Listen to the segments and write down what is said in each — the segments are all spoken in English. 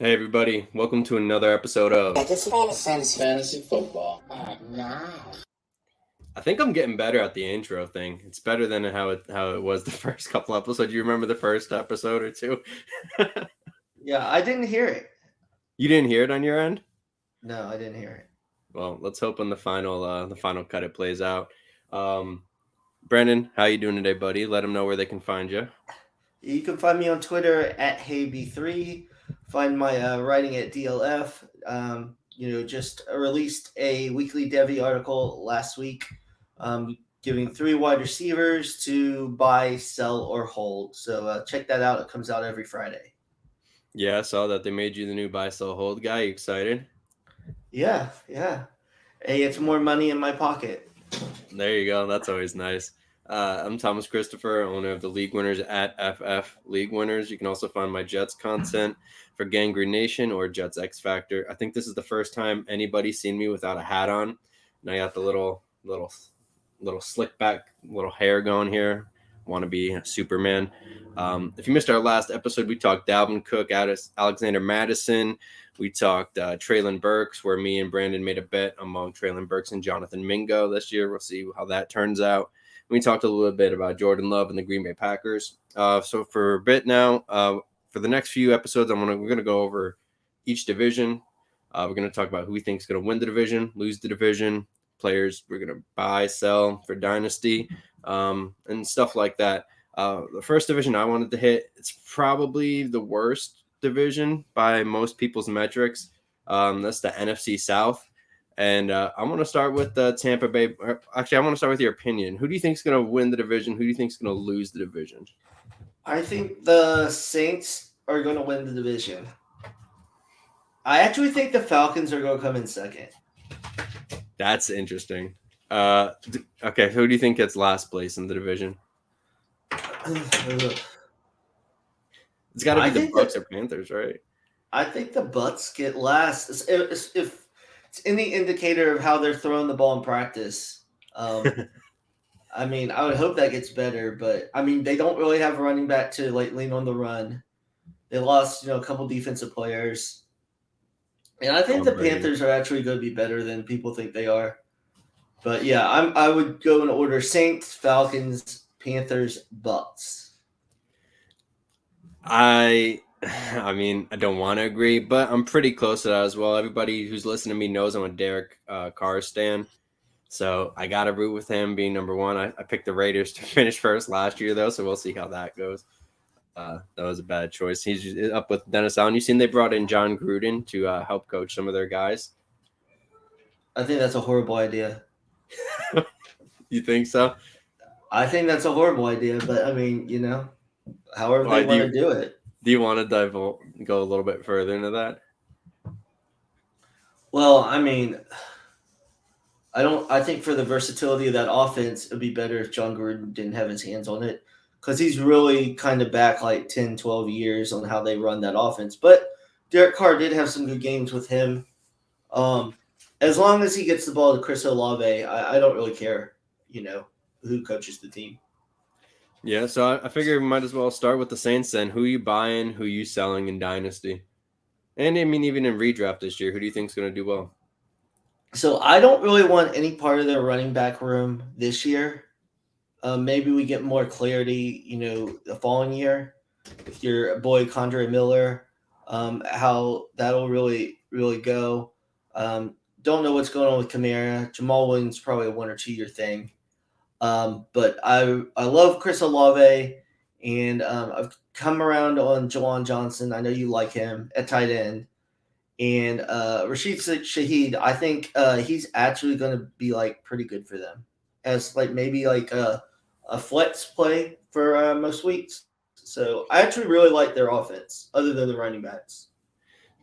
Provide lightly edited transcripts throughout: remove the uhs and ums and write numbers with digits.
Hey everybody, welcome to another episode of Fantasy football. I think I'm getting better at the intro thing. It's better than how it was the first couple episodes. You remember the first episode or two? Yeah, I didn't hear it. You didn't hear it on your end? No, I didn't hear it. Well, let's hope on the final cut it plays out. Brandon, how you doing today, buddy? Let them know where they can find you. You can find me on Twitter at HeyB3. Find my writing at DLF. Just released a weekly Devi article last week, giving 3 wide receivers to buy, sell, or hold. So check that out. It comes out every Friday. Yeah, I saw that they made you the new buy sell hold guy. You excited? Yeah. Hey, it's more money in my pocket. There you go. That's always nice. I'm Thomas Christopher, owner of the League Winners at FF League Winners. You can also find my Jets content for GangGreenNation or JetsXFactor. I think this is the first time anybody's seen me without a hat on, and I got the little slick back little hair going here. Want to be Superman. If you missed our last episode, we talked Dalvin Cook, Alexander Madison. We talked Traylon Burks, where me and Brandon made a bet among Traylon Burks and Jonathan Mingo this year. We'll see how that turns out. We talked a little bit about Jordan Love and the Green Bay Packers. So for a bit now, for the next few episodes, we're going to go over each division. We're going to talk about who we think is going to win the division, lose the division, players we're going to buy, sell for dynasty, and stuff like that. The first division I wanted to hit, it's probably the worst division by most people's metrics. That's the NFC South. And I want to start with the Tampa Bay. Actually, I want to start with your opinion. Who do you think is going to win the division? Who do you think is going to lose the division? I think the Saints are going to win the division. I actually think the Falcons are going to come in second. That's interesting. Okay, who do you think gets last place in the division? It's got to be the Bucks or Panthers, right? I think the Bucks get last. If it's any indicator of how they're throwing the ball in practice, I mean, I would hope that gets better. But I mean, they don't really have a running back to lean on the run. They lost, a couple defensive players, and I think the Panthers are actually going to be better than people think they are. But yeah, I would go in order: Saints, Falcons, Panthers, Bucks. I mean, I don't want to agree, but I'm pretty close to that as well. Everybody who's listening to me knows I'm a Derek Carr stan, so I got to root with him being number one. I picked the Raiders to finish first last year, though, so we'll see how that goes. That was a bad choice. He's up with Dennis Allen. You seen they brought in John Gruden to help coach some of their guys? I think that's a horrible idea. You think so? I think that's a horrible idea, but I mean, however they want to do it. Do you want to go a little bit further into that? Well, I mean, I think for the versatility of that offense, it would be better if John Gruden didn't have his hands on it because he's really kind of back like 10, 12 years on how they run that offense. But Derek Carr did have some good games with him. As long as he gets the ball to Chris Olave, I don't really care, who coaches the team. Yeah, so I figure we might as well start with the Saints then. Who you buying, who you selling in Dynasty? And I mean, even in redraft this year, who do you think is going to do well? So I don't really want any part of their running back room this year. Maybe we get more clarity, the following year with your boy Condre Miller, how that'll really, really go. Don't know what's going on with Kamara. Jamal Williams probably a 1 or 2 year thing. But I love Chris Olave, and I've come around on Jawan Johnson. I know you like him at tight end. And Rashid Shaheed, I think he's actually going to be pretty good for them as maybe a flex play for most weeks. So I actually really like their offense other than the running backs.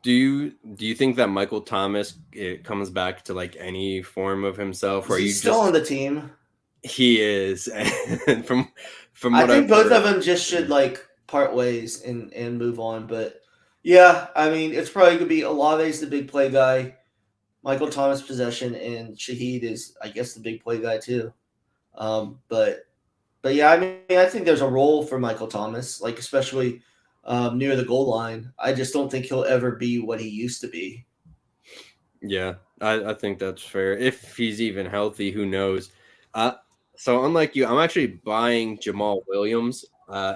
Do you think that Michael Thomas comes back to any form of himself? Or he's still on the team? He is. And from what I think both of them just should part ways and move on. But yeah, I mean, it's probably going to be Olave's the big play guy, Michael Thomas possession, and Shaheed is, I guess, the big play guy too. But yeah, I mean, I think there's a role for Michael Thomas, especially near the goal line. I just don't think he'll ever be what he used to be. Yeah, I think that's fair. If he's even healthy, who knows? So unlike you, I'm actually buying Jamal Williams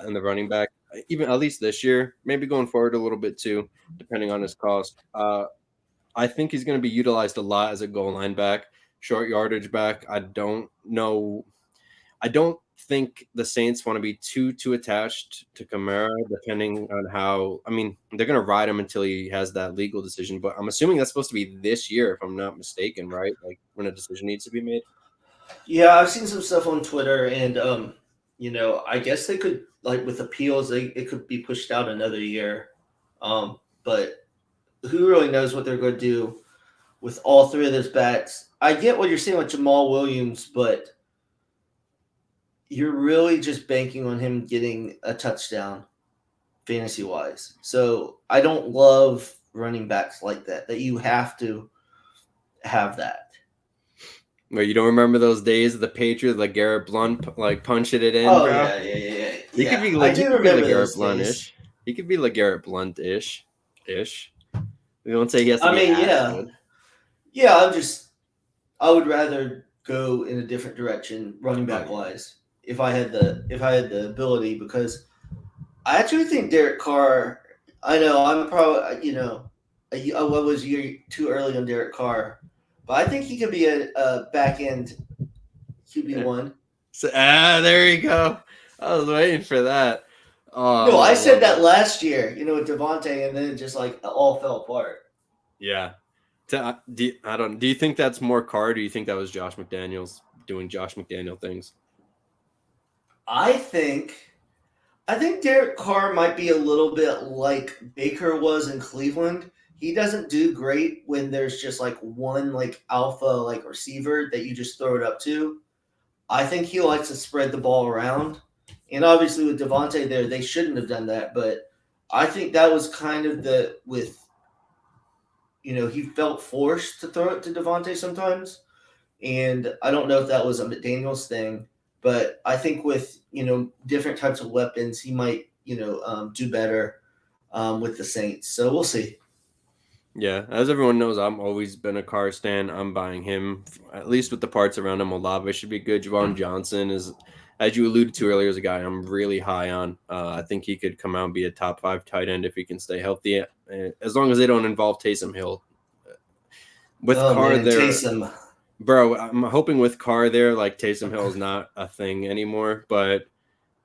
in the running back, even at least this year, maybe going forward a little bit too, depending on his cost. I think he's going to be utilized a lot as a goal line back, short yardage back. I don't know. I don't think the Saints want to be too attached to Kamara, depending on how. I mean, they're going to ride him until he has that legal decision, but I'm assuming that's supposed to be this year, if I'm not mistaken, right? Like when a decision needs to be made. Yeah, I've seen some stuff on Twitter, and I guess they could like with appeals, it could be pushed out another year. But who really knows what they're going to do with all three of those backs? I get what you're saying with Jamal Williams, but you're really just banking on him getting a touchdown fantasy wise. So I don't love running backs like that you have to have that. Where you don't remember those days of the Patriots, like Garrett Blunt, like punching it in, Oh bro. yeah. He could be I like do he could be like remember Garrett those days. Blunt-ish. He could be like Garrett Blunt-ish. We don't say he has to I be mean, as yeah. good. Yeah, I would rather go in a different direction running Oh back yeah. wise if I had the ability, because I actually think Derek Carr. I know I'm probably I was a year too early on Derek Carr, but I think he could be a back end QB1. So, there you go. I was waiting for that. Oh, I No, would I said love that it. last year, with Devontae, and then it just like all fell apart. Yeah. I don't. Do you think that's more Carr? Or do you think that was Josh McDaniels doing Josh McDaniel things? I think Derek Carr might be a little bit like Baker was in Cleveland. He doesn't do great when there's just like one like alpha like receiver that you just throw it up to. I think he likes to spread the ball around. And obviously with Devontae there, they shouldn't have done that. But I think that was kind of he felt forced to throw it to Devontae sometimes. And I don't know if that was a McDaniels thing, but I think with different types of weapons, he might do better with the Saints. So we'll see. Yeah, as everyone knows, I'm always been a Carr stan. I'm buying him at least with the parts around him. Olave should be good. Javon Johnson is, as you alluded to earlier, is a guy I'm really high on. I think he could come out and be a top 5 tight end if he can stay healthy, as long as they don't involve Taysom Hill. With Oh Carr man, there, Taysom. bro, I'm hoping with Carr there, like Taysom Hill is not a thing anymore, but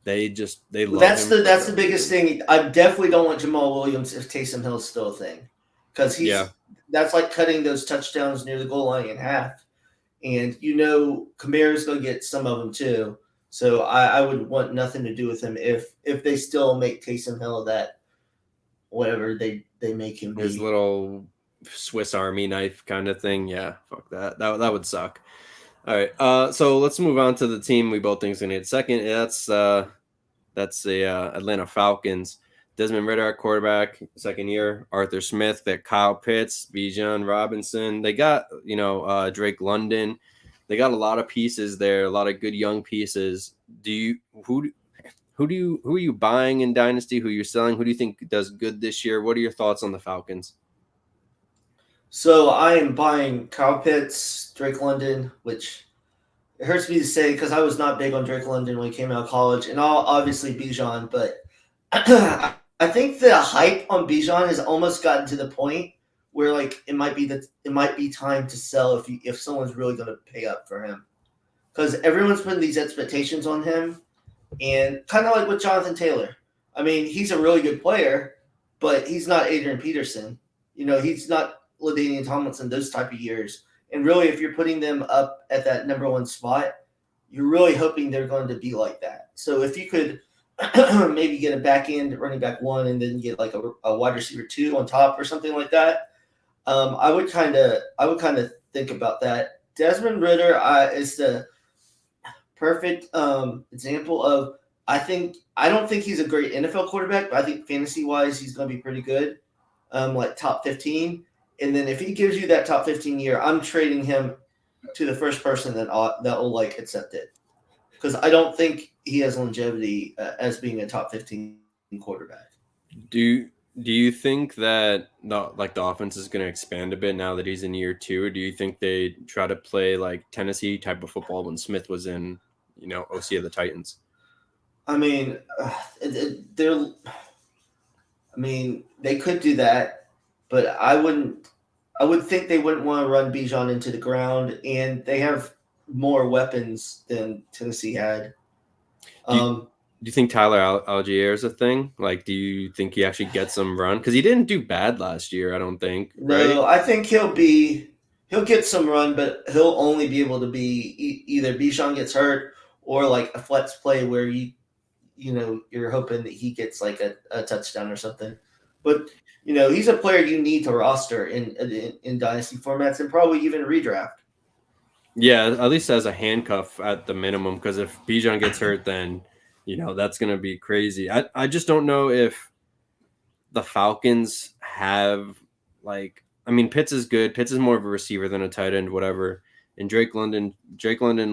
they Well, love him for that's the whatever biggest reason. thing. I definitely don't want Jamal Williams if Taysom Hill's still a thing, because Yeah, that's like cutting those touchdowns near the goal line in half. And Kamara's going to get some of them too. So I would want nothing to do with him if they still make Taysom Hill that whatever they make him his be. little Swiss Army knife kind of thing. Yeah, fuck that. That would suck. All right. So let's move on to the team we both think is gonna get second. That's the Atlanta Falcons. Desmond Ridder at quarterback, second year. Arthur Smith, that Kyle Pitts, Bijan Robinson. They got Drake London. They got a lot of pieces there, a lot of good young pieces. Who are you buying in Dynasty? Who you're selling? Who do you think does good this year? What are your thoughts on the Falcons? So I am buying Kyle Pitts, Drake London, which it hurts me to say because I was not big on Drake London when he came out of college, and obviously Bijan, but I think the hype on Bijan has almost gotten to the point where like it might be time to sell if someone's really going to pay up for him, because everyone's putting these expectations on him, and kind of like with Jonathan Taylor. I mean, he's a really good player, but he's not Adrian Peterson. He's not LaDainian Tomlinson, those type of years. And really, if you're putting them up at that number one spot, you're really hoping they're going to be like that. So if you could maybe get a back end running back one and then get like a wide receiver two on top or something like that, I would kind of think about that. Desmond Ritter is the perfect example of I don't think he's a great NFL quarterback, but I think fantasy wise he's going to be pretty good, like top 15. And then if he gives you that top 15 year, I'm trading him to the first person that will like accept it, because I don't think he has longevity as being a top 15 quarterback. Do do you think that the offense is going to expand a bit now that he's in year two? Do you think they try to play like Tennessee type of football when Smith was in, OC of the Titans? I mean, they're. I mean, they could do that, but I wouldn't. I would think they wouldn't want to run Bijan into the ground, and they have more weapons than Tennessee had. Do you, Um, do you think Tyler Algier is a thing? Like, do you think he actually gets some run? Because he didn't do bad last year, I don't think, right? no, I think he'll get some run, but he'll only be able to be either Bijan gets hurt or like a flex play where you're hoping that he gets like a touchdown or something. But he's a player you need to roster in dynasty formats and probably even redraft. Yeah, at least as a handcuff at the minimum. Because if Bijan gets hurt, then that's gonna be crazy. I just don't know if the Falcons have like. I mean, Pitts is good. Pitts is more of a receiver than a tight end, whatever. And Drake London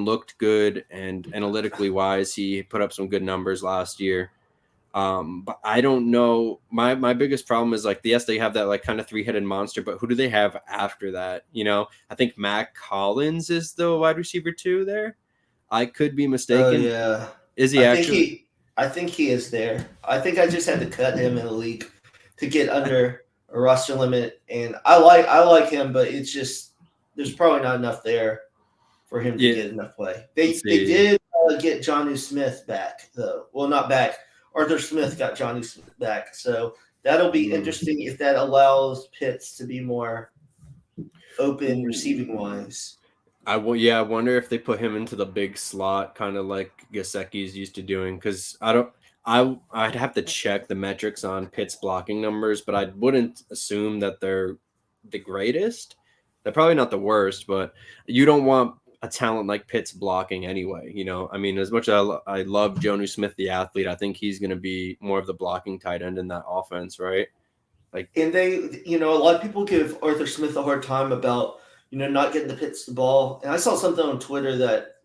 looked good and analytically wise, he put up some good numbers last year. But I don't know. My biggest problem is like yes, they have that like kind of three-headed monster, but who do they have after that? I think Matt Collins is the wide receiver too there. I could be Oh mistaken. yeah, Is he I think actually? he I think he is there. I think I just had to cut him in the league to get under a roster limit, and I like him, but it's just there's probably not enough there for him to Yeah. get enough play. Let's They see. did get Jonnu Smith back though. Well, not back. Arthur Smith got Jonnu Smith back, so that'll be Mm. interesting if that allows Pitts to be more open receiving Ooh. wise. Yeah, I wonder if they put him into the big slot, kind of like Gesicki's used to doing. Because I don't, I'd have to check the metrics on Pitt's blocking numbers, but I wouldn't assume that they're the greatest. They're probably not the worst, but you don't want a talent like Pitt's blocking anyway. I mean, as much as I love Jonu Smith, the athlete, I think he's going to be more of the blocking tight end in that offense, right? Like, And a lot of people give Arthur Smith a hard time about not getting the Pitts the ball. And I saw something on Twitter that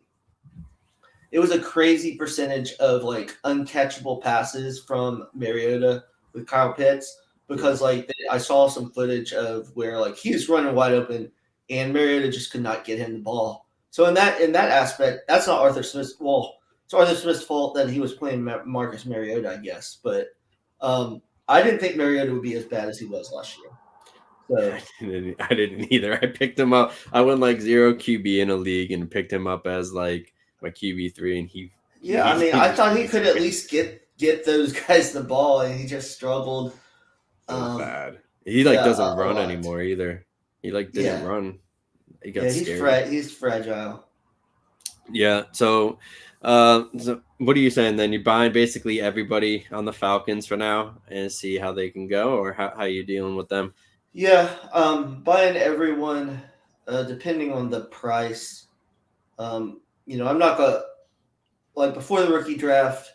it was a crazy percentage of like uncatchable passes from Mariota with Kyle Pitts because like I saw some footage of where like he was running wide open and Mariota just could not get him the ball. So in that aspect, that's not Arthur Smith's. Well, it's Arthur Smith's fault that he was playing Marcus Mariota, I guess. But I didn't think Mariota would be as bad as he was last year. So I didn't either. I picked him up. I went like zero QB in a league and picked him up as like my QB3, and he yeah, I he, mean, he I just thought he couldn't could do at it. least get those guys the ball, and he just struggled. So Um, bad. He like yeah, doesn't a run lot. anymore either. He like didn't Yeah, run. He got yeah, scared. he's fragile. Yeah. So what are you saying then? You're buying basically everybody on the Falcons for now and see how they can go, or how you dealing with them? Yeah, buying everyone, depending on the price. I'm not gonna like before the rookie draft.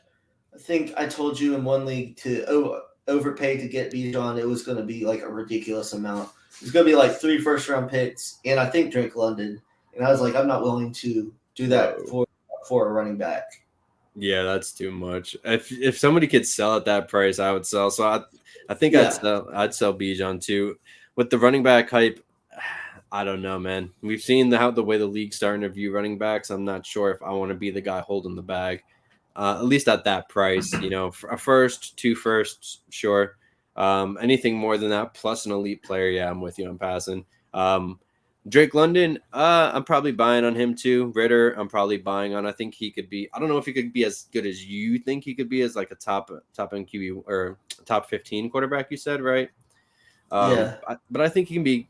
I think I told you in one league to overpay to get Bijan. It was going to be like a ridiculous amount. It was going to be like 3 first-round picks, and I think Drake London. And I was like, I'm not willing to do that Whoa. for a running back. Yeah, that's too much. If somebody could sell at that price, I would sell. So I think I'd Yeah, sell Bijan too. With the running back hype, I don't know, man. We've seen the way the league's starting to view running backs. I'm not sure if I want to be the guy holding the bag. At least at that price, for a first, two firsts, sure. Anything more than that, plus an elite player, yeah, I'm with you. I'm passing. Drake London, I'm probably buying on him too. Ritter, I'm probably buying on. I think he could be. I don't know if he could be as good as you think he could be as like a top end QB or top 15 quarterback. You said right. yeah. But I think he can be.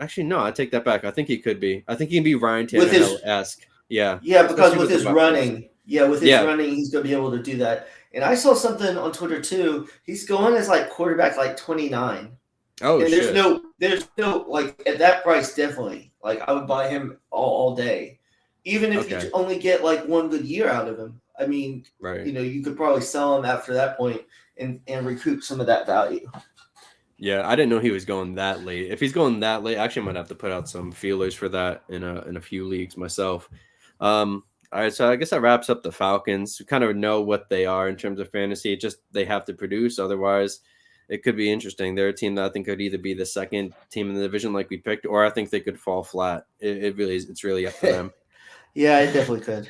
Actually, no, I take that back. I think he could be. I think he can be Ryan With Tannehill his esque. Yeah, Yeah, because especially with with the his weapons. running, yeah, with his Yeah. running, he's going to be able to do that. And I saw something on Twitter too. He's going as like quarterback like 29. Oh And there's shit. no like at that price definitely. Like I would buy him all day. Even if you Okay. only get like one good year out of him. I mean, Right. you could probably sell him after that point and recoup some of that value. Yeah, I didn't know he was going that late. If he's going that late, I actually might have to put out some feelers for that in a few leagues myself. Um, All right, so I guess that wraps up the Falcons. We kind of know what they are in terms of fantasy. It just they have to produce, otherwise it could be interesting. They're a team that I think could either be the second team in the division like we picked, or I think they could fall flat. It really is. It's really up to them. Yeah, it definitely could.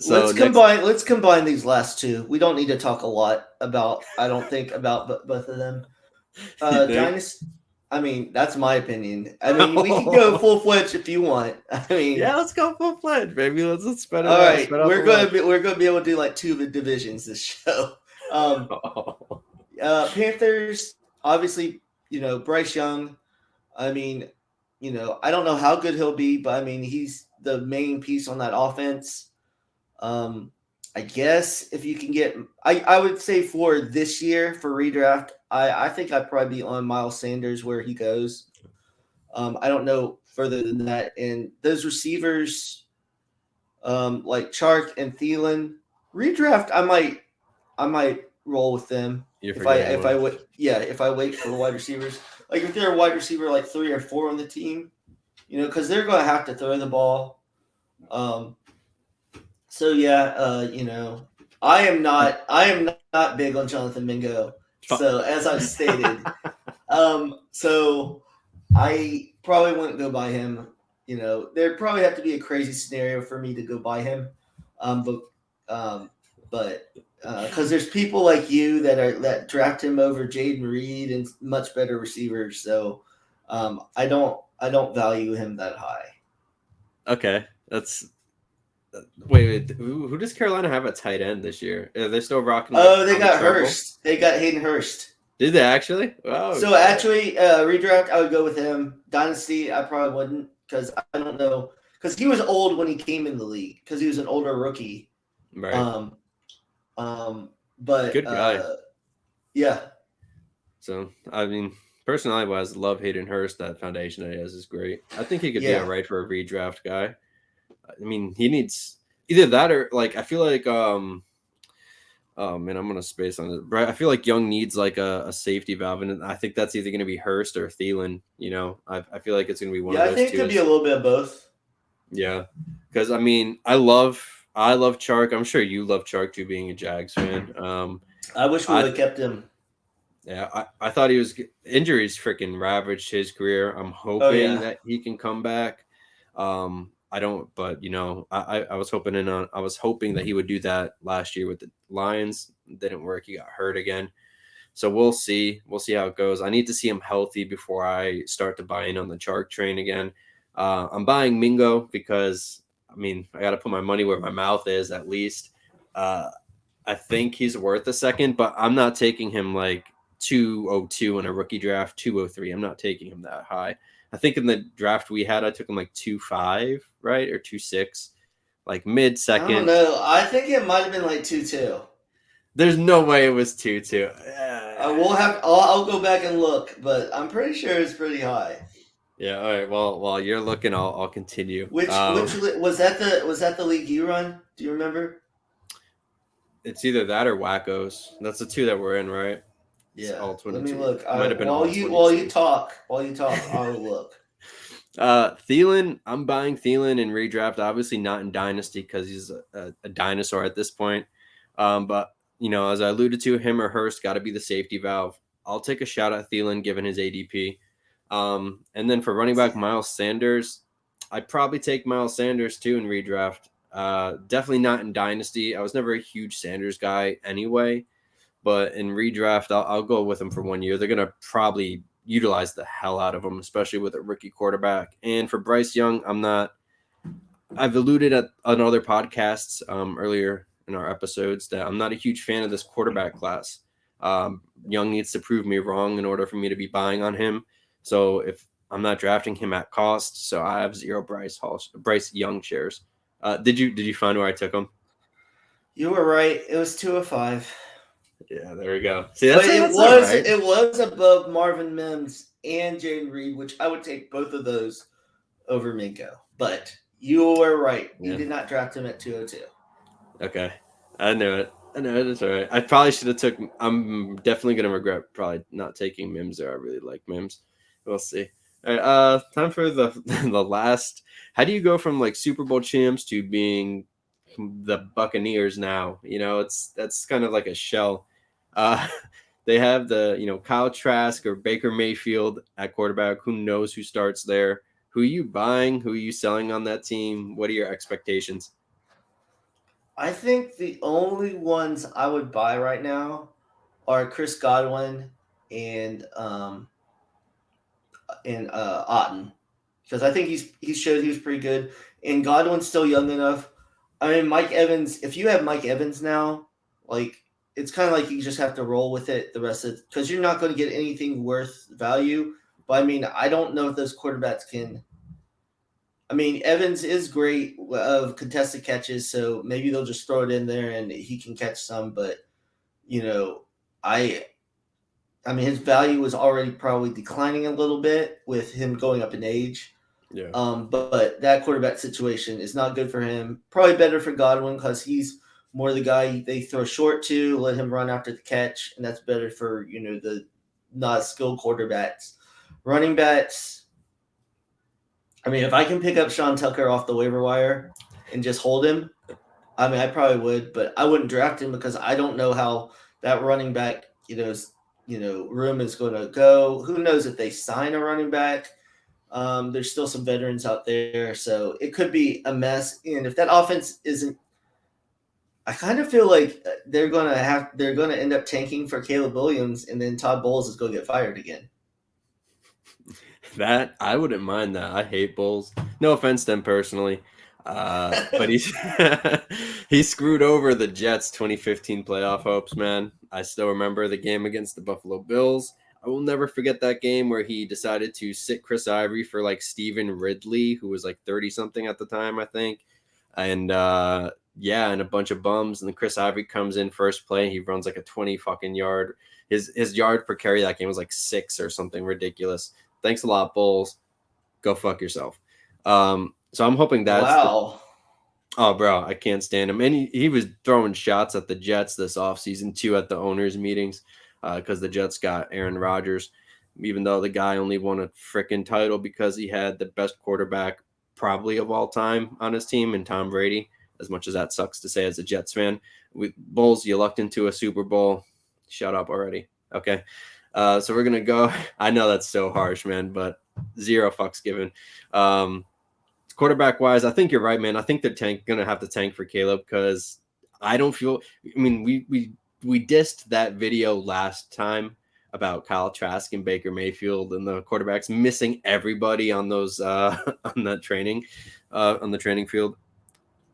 So Let's combine these last two. We don't need to talk a lot about. I don't think about both of them. Dynasty. I mean, that's my opinion. I mean, we can go full fledged if you want. I mean, yeah, let's go full fledged, baby. Let's spread it all out. Right, we're gonna be able to do like 2 divisions this show. Panthers, obviously, Bryce Young. I mean, I don't know how good he'll be, but I mean, he's the main piece on that offense. I guess if you can get, I would say for this year for redraft, I think I'd probably be on Miles Sanders where he goes. I don't know further than that. And those receivers, like Chark and Thielen, redraft, I might roll with them if I wait for the wide receivers. Like if they're a wide receiver like 3 or 4 on the team, because they're going to have to throw the ball. So yeah, I am not big on Jonathan Mingo. So as I've stated, so I probably wouldn't go buy him. There'd probably have to be a crazy scenario for me to go buy him. But because there's people like you that draft him over Jaden Reed and much better receivers, so I don't value him that high. Okay, that's. Wait. Who does Carolina have at tight end this year? Are they still rocking? They got Hurst. They got Hayden Hurst. Did they actually? Wow. So actually, redraft, I would go with him. Dynasty, I probably wouldn't because I don't know because he was old when he came in the league because he was an older rookie. Right. But good guy. Yeah. So I mean, personally, I love Hayden Hurst. That foundation that he has is great. I think he could be all right for a redraft guy. I mean, he needs either that or like I feel like oh man, I'm gonna space on it. But I feel like Young needs like a safety valve, and I think that's either gonna be Hurst or Thielen. I feel like it's gonna be one of those two. Yeah, I think it could be a little bit of both. Yeah, because I mean, I love Chark. I'm sure you love Chark too, being a Jags fan. I wish we would have kept him. Yeah, I thought he was injuries freaking ravaged his career. I'm hoping that he can come back. I don't, but I was hoping that he would do that last year with the Lions. It didn't work. He got hurt again. So we'll see. We'll see how it goes. I need to see him healthy before I start to buy in on the Chark train again. I'm buying Mingo because I mean I got to put my money where my mouth is at least. I think he's worth a second, but I'm not taking him like 202 in a rookie draft, 203. I'm not taking him that high. I think in the draft we had, I took him like 2.5, right? Or 2.6, like mid second. I don't know. I think it might have been like 2.2. There's no way it was 2.2. I'll go back and look, but I'm pretty sure it's pretty high. Yeah. All right. Well, while you're looking, I'll continue. Which was that the league you run? Do you remember? It's either that or Wackos. That's the two that we're in, right? Yeah. All 22. Let me look. While you talk, I'll look. Thielen, I'm buying Thielen in redraft. Obviously not in Dynasty because he's a dinosaur at this point. But as I alluded to, him or Hurst got to be the safety valve. I'll take a shot at Thielen given his ADP. And then for running back Miles Sanders, I'd probably take Miles Sanders too in redraft. Definitely not in Dynasty. I was never a huge Sanders guy anyway. But in redraft, I'll go with him for 1 year. They're going to probably utilize the hell out of him, especially with a rookie quarterback. And for Bryce Young, I've alluded on other podcasts earlier in our episodes that I'm not a huge fan of this quarterback class. Young needs to prove me wrong in order for me to be buying on him. So if I'm not drafting him at cost, so I have 0 Bryce Young shares. Did you find where I took him? You were right. It was 205. Yeah, there we go. See, it was above Marvin Mims and Jaden Reed, which I would take both of those over Mingo. But you were right. Yeah. You did not draft him at 202. Okay. I knew it. It's all right. I probably should have took – I'm definitely going to regret probably not taking Mims there. I really like Mims. We'll see. All right, time for the last – how do you go from like Super Bowl champs to being the Buccaneers now. That's kind of like a shell. Uh, they have Kyle Trask or Baker Mayfield at quarterback. Who knows who starts there? Who are you buying? Who are you selling on that team? What are your expectations? I think the only ones I would buy right now are Chris Godwin and Otten, because I think he showed he was pretty good, and Godwin's still young enough. I mean, Mike Evans. If you have Mike Evans now, like it's kind of like you just have to roll with it the rest of, because you're not going to get anything worth value. But I mean, I don't know if those quarterbacks can. I mean, Evans is great of contested catches, so maybe they'll just throw it in there and he can catch some. But you know, I I mean, his value was already probably declining a little bit with him going up in age. Yeah. But that quarterback situation is not good for him. Probably better for Godwin because he's more the guy they throw short to, let him run after the catch, and that's better for the not skilled quarterbacks. Running backs. I mean, if I can pick up Sean Tucker off the waiver wire and just hold him, I mean, I probably would, but I wouldn't draft him because I don't know how that running back, room is going to go. Who knows if they sign a running back? There's still some veterans out there, so it could be a mess. And if that offense isn't, I kind of feel like they're going to end up tanking for Caleb Williams, and then Todd Bowles is going to get fired again. That I wouldn't mind that. I hate Bulls. No offense to him personally. But he screwed over the Jets 2015 playoff hopes, man. I still remember the game against the Buffalo Bills. I will never forget that game where he decided to sit Chris Ivory for like Steven Ridley, who was like 30 something at the time, I think. And and a bunch of bums. And then Chris Ivory comes in first play. And he runs like a 20 fucking yard. His yard per carry that game was like 6 or something ridiculous. Thanks a lot, Bulls. Go fuck yourself. So I'm hoping Wow. Oh, bro, I can't stand him. And he was throwing shots at the Jets this offseason, too, at the owners' meetings because the Jets got Aaron Rodgers, even though the guy only won a freaking title because he had the best quarterback probably of all time on his team in Tom Brady, as much as that sucks to say as a Jets fan. With Bulls, you lucked into a Super Bowl. Shut up already. Okay. So we're going to go. I know that's so harsh, man, but zero fucks given. Quarterback wise, I think you're right, man. I think they're going to have to tank for Caleb because I don't feel. I mean, we dissed that video last time about Kyle Trask and Baker Mayfield and the quarterbacks missing everybody on those on that training on the training field.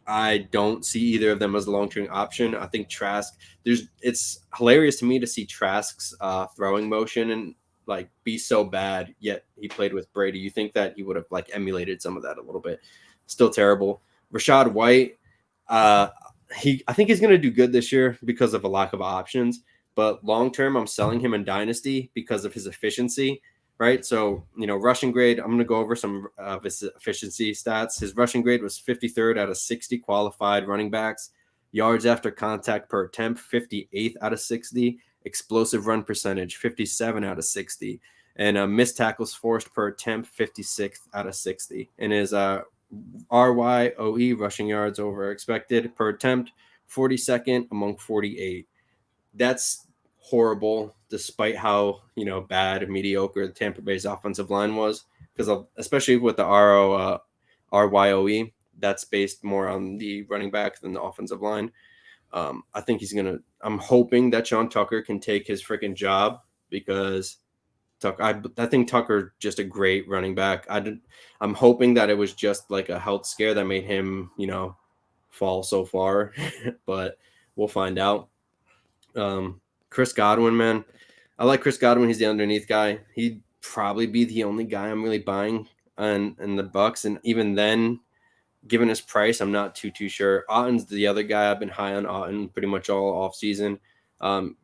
I don't see either of them as a long-term option. I think Trask. It's hilarious to me to see Trask's throwing motion and like be so bad, yet he played with Brady. You think that he would have like emulated some of that a little bit. Still terrible. Rachaad White, I think he's going to do good this year because of a lack of options. But long term, I'm selling him in Dynasty because of his efficiency. Right. So, rushing grade, I'm going to go over some of his efficiency stats. His rushing grade was 53rd out of 60 qualified running backs. Yards after contact per attempt, 58th out of 60. Explosive run percentage, 57 out of 60. And missed tackles forced per attempt, 56th out of 60. And his RYOE, rushing yards over expected per attempt, 42nd among 48. That's horrible, despite how bad, mediocre the Tampa Bay's offensive line was. Because especially with the RYOE, that's based more on the running back than the offensive line. I think I'm hoping that Sean Tucker can take his freaking job because I think Tucker's just a great running back. I'm hoping that it was just like a health scare that made him, fall so far, but we'll find out. Chris Godwin, man. I like Chris Godwin. He's the underneath guy. He'd probably be the only guy I'm really buying in the Bucks. And even then, given his price, I'm not too sure. Otten's the other guy. I've been high on Otten pretty much all off season.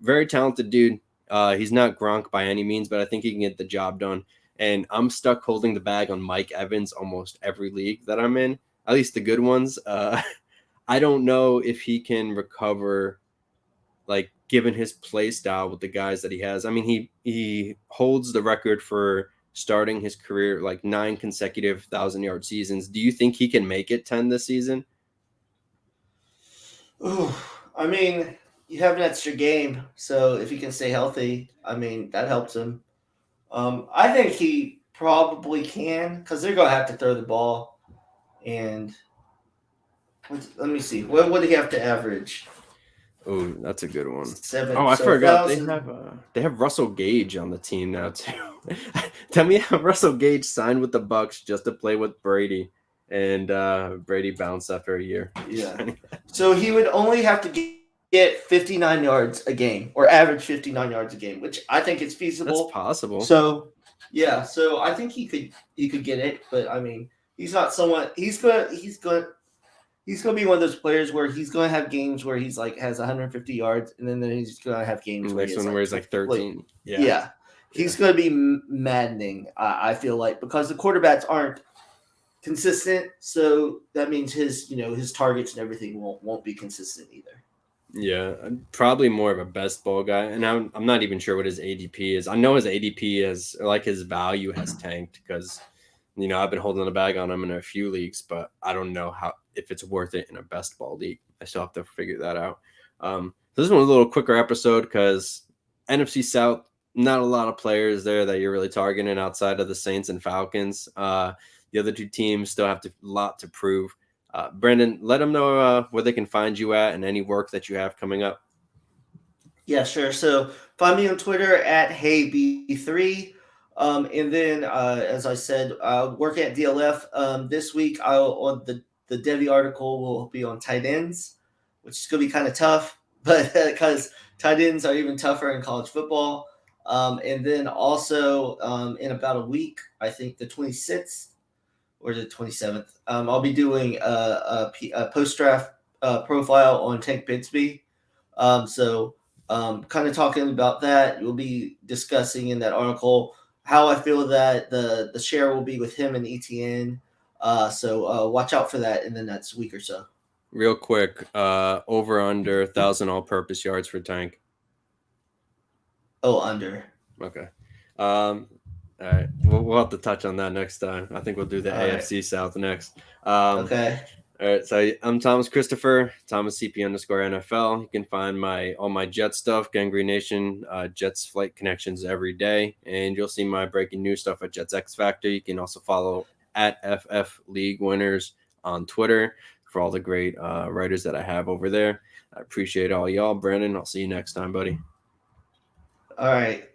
Very talented dude. He's not Gronk by any means, but I think he can get the job done. And I'm stuck holding the bag on Mike Evans almost every league that I'm in, at least the good ones. I don't know if he can recover, like given his play style with the guys that he has. I mean, he holds the record for starting his career like 9 consecutive 1,000-yard seasons. Do you think he can make it 10 this season? Ooh, I mean, you have an extra game, so if he can stay healthy, I mean that helps him. I think he probably can because they're gonna have to throw the ball. And let me see, what would he have to average? Oh, that's a good one. Seven, Oh, I so a forgot thousand. they have Russell Gage on the team now too. Tell me how Russell Gage signed with the Bucks just to play with Brady, and Brady bounced after a year. Yeah. So he would only have to get 59 yards a game or average 59 yards a game, which I think is That's feasible. possible. So yeah, so I think he could get it, but I mean, he's not someone he's gonna be one of those players where he's gonna have games where he's like has 150 yards, and then he's gonna have games where he Next has one where like he's like 13. Yeah. yeah, Yeah. he's gonna be maddening. I feel like because the quarterbacks aren't consistent, so that means his targets and everything won't be consistent either. Yeah, I'm probably more of a best ball guy, and I'm not even sure what his ADP is. I know his ADP is like his value has tanked because I've been holding the bag on him in a few leagues, but I don't know how if it's worth it in a best ball league. I still have to figure that out. This one's a little quicker episode because NFC South, not a lot of players there that you're really targeting outside of the Saints and Falcons. The other two teams still have a lot to prove. Brandon, let them know where they can find you at and any work that you have coming up. Yeah, sure. So find me on Twitter at HeyB3. And then, as I said, work at DLF. This week, on the Devi article will be on tight ends, which is going to be kind of tough, but because tight ends are even tougher in college football. And then also in about a week, I think the 26th or the 27th, I'll be doing a post draft profile on Tank Bigsby. So kind of talking about that. We'll be discussing in that article how I feel that the share will be with him and ETN. So watch out for that in the next week or so. Real quick, over under 1,000 all-purpose yards for Tank. Oh, under. Okay. All right. We'll have to touch on that next time. I think we'll do the All right. AFC South next. Okay. All right, so I'm Thomas Christopher, Thomas CP_NFL. You can find all my Jets stuff, GangGreenNation, Jets flight connections every day, and you'll see my breaking news stuff at JetsXFactor. You can also follow at FF League Winners on Twitter for all the great writers that I have over there. I appreciate all y'all, Brandon. I'll see you next time, buddy. All right.